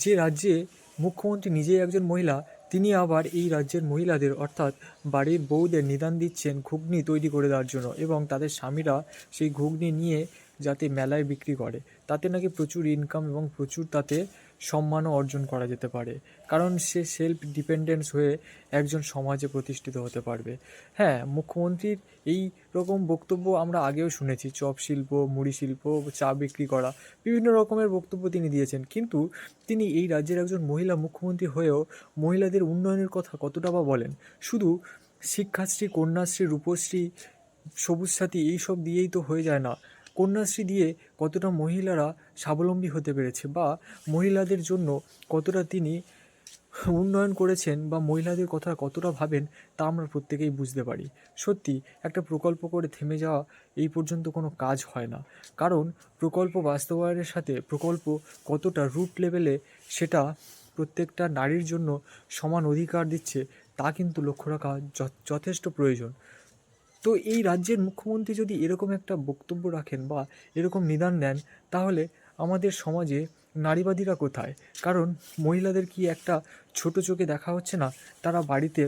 যে রাজ্যে মুখ্যমন্ত্রী নিজেই একজন মহিলা, তিনি আবার এই রাজ্যের মহিলাদের অর্থাৎ বাড়ির বউদের নিদান দিচ্ছেন ঘুগনি তৈরি করে দেওয়ার জন্য, এবং তাদের স্বামীরা সেই ঘুগনি নিয়ে যাতে মেলায় বিক্রি করে, তাতে নাকি প্রচুর ইনকাম এবং প্রচুর তাতে সম্মানও অর্জন করা যেতে পারে, কারণ সে সেলফ ডিপেন্ডেন্স হয়ে একজন সমাজে প্রতিষ্ঠিত হতে পারবে। হ্যাঁ, মুখ্যমন্ত্রীর এই রকম বক্তব্য আমরা আগেও শুনেছি, চপ শিল্প, মুড়ি শিল্প, চা বিক্রি করা, বিভিন্ন রকমের বক্তব্য তিনি দিয়েছেন, কিন্তু তিনি এই রাজ্যের একজন মহিলা মুখ্যমন্ত্রী হয়েও মহিলাদের উন্নয়নের কথা কতটা বা বলেন? শুধু শিক্ষাশ্রী, কন্যাশ্রী, রূপশ্রী, সবুজ সাথী এইসব দিয়েই তো হয়ে যায় না। কন্যাশ্রী দিয়ে কতটা মহিলারা স্বাবলম্বী হতে পেরেছে, বা মহিলাদের জন্য কতটা তিনি উন্নয়ন করেছেন, বা মহিলাদের কথা কতটা ভাবেন, তা আমরা প্রত্যেকেই বুঝতে পারি। সত্যি একটা প্রকল্প করে থেমে যাওয়া এই পর্যন্ত কোনো কাজ হয় না, কারণ প্রকল্প বাস্তবায়নের সাথে প্রকল্প কতটা রুট লেভেলে সেটা প্রত্যেকটা নারীর জন্য সমান অধিকার দিচ্ছে, তা কিন্তু লক্ষ্য রাখা যথেষ্ট প্রয়োজন। তো এই রাজ্যের মুখ্যমন্ত্রী যদি এরকম একটা বক্তব্য রাখেন বা এরকম নিদান নেন, তাহলে আমাদের সমাজে নারীবাদীরা কোথায়? কারণ মহিলাদের কি একটা ছোট চোখে দেখা হচ্ছে না? তারা বাড়িতে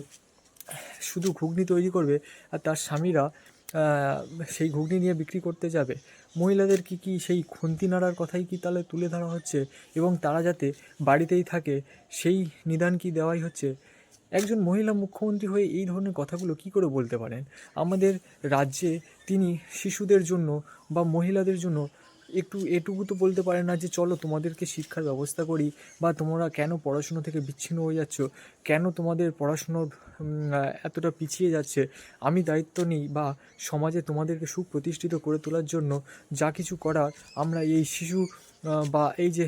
শুধু ঘুগনি তৈরি করবে, আর তার স্বামীরা সেই ঘুগনি নিয়ে বিক্রি করতে যাবে। মহিলাদের কি সেই খুন্তি নাড়ার কথাই কি তাহলে তুলে ধরা হচ্ছে, এবং তারা যাতে বাড়িতেই থাকে সেই নিদান কি দেওয়াই হচ্ছে? একজন মহিলা মুখ্যমন্ত্রী হয়ে এই ধরনের কথাগুলো কি করে বলতে পারেন? আমাদের রাজ্যে তিনি শিশুদের জন্য বা মহিলাদের জন্য একটু এটুকু তো বলতে পারেন না যে চলো তোমাদেরকে শিক্ষার ব্যবস্থা করি, বা তোমরা কেন পড়াশুনো থেকে বিচ্ছিন্ন হয়ে যাচ্ছ, কেন তোমাদের পড়াশুনোর এতটা পিছিয়ে যাচ্ছে, আমি দায়িত্ব নিই, বা সমাজে তোমাদেরকে সুপ্রতিষ্ঠিত করে তোলার জন্য যা কিছু করার আমরা এই শিশু বা এই যে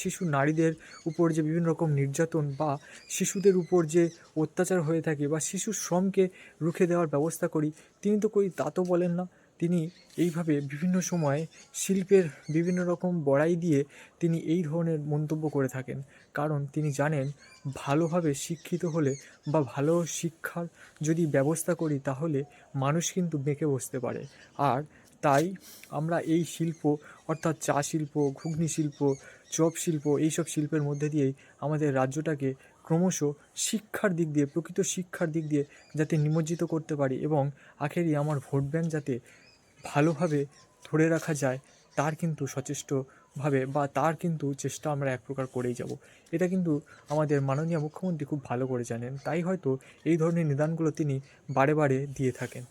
শিশু নারীদের উপর যে বিভিন্ন রকম নির্যাতন বা শিশুদের উপর যে অত্যাচার হয়ে থাকে, বা শিশু শ্রমকে রুখে দেওয়ার ব্যবস্থা করি, তিনি তো তা তো বলেন না। তিনি এইভাবে বিভিন্ন সময় শিল্পের বিভিন্ন রকম বড়াই দিয়ে তিনি এই ধরনের মন্তব্য করে থাকেন, কারণ তিনি জানেন ভালোভাবে শিক্ষিত হলে বা ভালো শিক্ষার যদি ব্যবস্থা করি, তাহলে মানুষ কিন্তু বেঁকে বসতে পারে। আর তাই আমরা এই শিল্প অর্থাৎ চা শিল্প, ঘুগনি শিল্প, চপ শিল্প, এইসব শিল্পের মধ্যে দিয়েই আমাদের রাজ্যটাকে ক্রমশ শিক্ষার দিক দিয়ে, প্রকৃত শিক্ষার দিক দিয়ে যাতে নিমজ্জিত করতে পারি, এবং আখেরি আমার ভোট ব্যাংক যাতে ভালোভাবে ধরে রাখা যায়, তার কিন্তু সচেষ্টভাবে বা তার কিন্তু চেষ্টা আমরা এক প্রকার করেই যাব। এটা কিন্তু আমাদের মাননীয় মুখ্যমন্ত্রী খুব ভালো করে জানেন, তাই হয়তো এই ধরনের নিদানগুলো তিনি বারে বারে দিয়ে থাকেন।